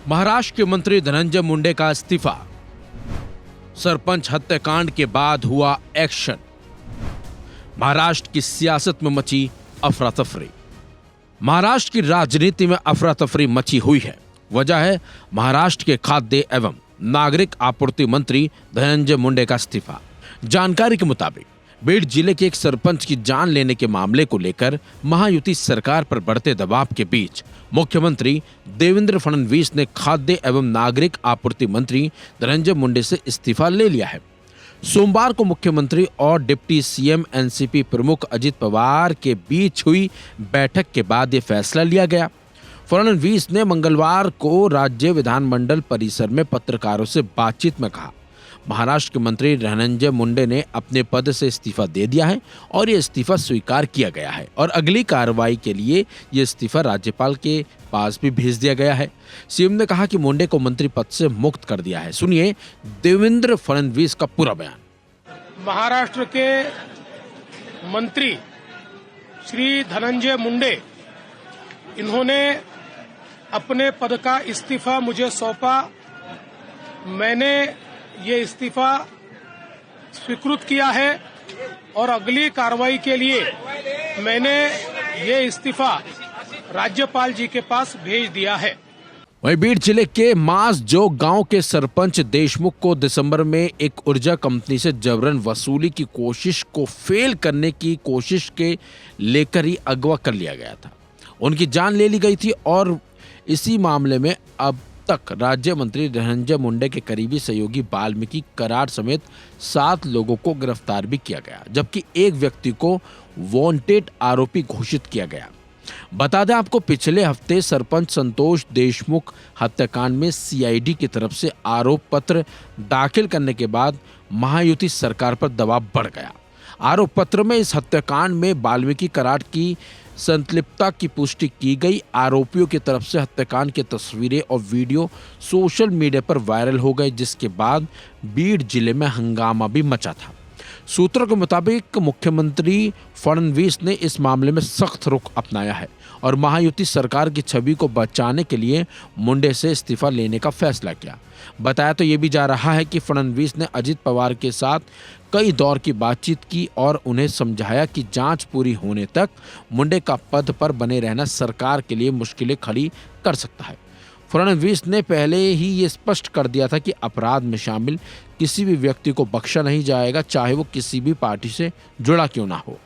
महाराष्ट्र के मंत्री धनंजय मुंडे का इस्तीफा। सरपंच हत्याकांड के बाद हुआ एक्शन। महाराष्ट्र की सियासत में मची अफरा तफरी। महाराष्ट्र की राजनीति में अफरा तफरी मची हुई है। वजह है महाराष्ट्र के खाद्य एवं नागरिक आपूर्ति मंत्री धनंजय मुंडे का इस्तीफा। जानकारी के मुताबिक बीड जिले के एक सरपंच की जान लेने के मामले को लेकर महायुति सरकार पर बढ़ते दबाव के बीच मुख्यमंत्री देवेंद्र फडणवीस ने खाद्य एवं नागरिक आपूर्ति मंत्री धनंजय मुंडे से इस्तीफा ले लिया है। सोमवार को मुख्यमंत्री और डिप्टी सीएम एनसीपी प्रमुख अजित पवार के बीच हुई बैठक के बाद यह फैसला लिया गया। फडणवीस ने मंगलवार को राज्य विधानमंडल परिसर में पत्रकारों से बातचीत में कहा, महाराष्ट्र के मंत्री धनंजय मुंडे ने अपने पद से इस्तीफा दे दिया है और ये इस्तीफा स्वीकार किया गया है और अगली कार्रवाई के लिए ये इस्तीफा राज्यपाल के पास भी भेज दिया गया है। सीएम ने कहा कि मुंडे को मंत्री पद से मुक्त कर दिया है। सुनिए देवेंद्र फडणवीस का पूरा बयान। महाराष्ट्र के मंत्री श्री धनंजय मुंडे, इन्होंने अपने पद का इस्तीफा मुझे सौंपा। मैंने ये इस्तीफा स्वीकृत किया है और अगली कार्रवाई के लिए मैंने ये इस्तीफा राज्यपाल जी के पास भेज दिया है। वहीं बीड जिले के मासजोग गांव के सरपंच देशमुख को दिसंबर में एक ऊर्जा कंपनी से जबरन वसूली की कोशिश को फेल करने की कोशिश के लेकर ही अगवा कर लिया गया था। उनकी जान ले ली गई थी और इसी मामले में अब तक राज्य मंत्री धनंजय मुंडे के करीबी सहयोगी वाल्मीकि कराड समेत 7 लोगों को गिरफ्तार भी किया गया, जबकि एक व्यक्ति को वांटेड आरोपी घोषित किया गया। बता दें आपको, पिछले हफ्ते सरपंच संतोष देशमुख हत्याकांड में सीआईडी की तरफ से आरोप पत्र दाखिल करने के बाद महायुति सरकार पर दबाव बढ़ गया। आरोप पत्र में इस हत्याकांड में वाल्मीकि कराड की संलिप्तता की पुष्टि की गई। आरोपियों की तरफ से हत्याकांड की तस्वीरें और वीडियो सोशल मीडिया पर वायरल हो गए, जिसके बाद बीड जिले में हंगामा भी मचा था। सूत्रों के मुताबिक मुख्यमंत्री फडणवीस ने इस मामले में सख्त रुख अपनाया है और महायुति सरकार की छवि को बचाने के लिए मुंडे से इस्तीफा लेने का फैसला किया। बताया तो ये भी जा रहा है कि फडणवीस ने अजित पवार के साथ कई दौर की बातचीत की और उन्हें समझाया कि जांच पूरी होने तक मुंडे का पद पर बने रहना सरकार के लिए मुश्किलें खड़ी कर सकता है। फडणवीस ने पहले ही ये स्पष्ट कर दिया था कि अपराध में शामिल किसी भी व्यक्ति को बख्शा नहीं जाएगा, चाहे वो किसी भी पार्टी से जुड़ा क्यों ना हो।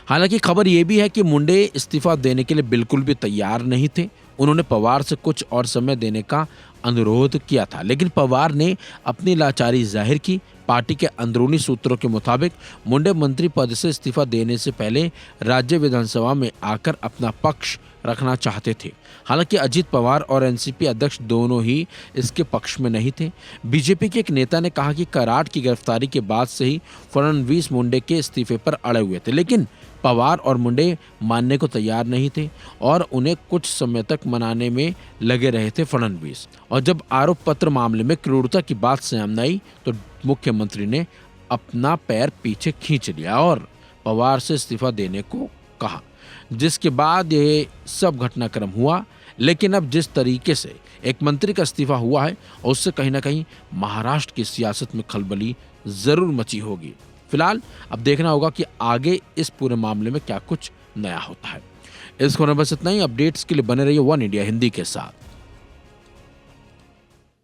हालांकि खबर यह भी है कि मुंडे इस्तीफा देने के लिए बिल्कुल भी तैयार नहीं थे। उन्होंने पवार से कुछ और समय देने का अनुरोध किया था, लेकिन पवार ने अपनी लाचारी जाहिर की। पार्टी के अंदरूनी सूत्रों के मुताबिक मुंडे मंत्री पद से इस्तीफा देने से पहले राज्य विधानसभा में आकर अपना पक्ष रखना चाहते थे। हालांकि अजित पवार और एनसीपी अध्यक्ष दोनों ही इसके पक्ष में नहीं थे। बीजेपी के एक नेता ने कहा कि कराड की गिरफ्तारी के बाद से ही फडणवीस मुंडे के इस्तीफे पर अड़े हुए थे, लेकिन पवार और मुंडे मानने को तैयार नहीं थे और उन्हें कुछ समय तक मनाने में लगे रहे थे फडणवीस। और जब आरोप पत्र मामले में क्रूरता की बात सामने आई तो मुख्यमंत्री ने अपना पैर पीछे खींच लिया और पवार से इस्तीफा देने को कहा, जिसके बाद ये सब घटनाक्रम हुआ। लेकिन अब जिस तरीके से एक मंत्री का इस्तीफा हुआ है, उससे कहीं ना कहीं महाराष्ट्र की सियासत में खलबली जरूर मची होगी। फिलहाल अब देखना होगा कि आगे इस पूरे मामले में क्या कुछ नया होता है। इस खबर में बस इतना ही। अपडेट्स के लिए बने रहिए वन इंडिया हिंदी के साथ।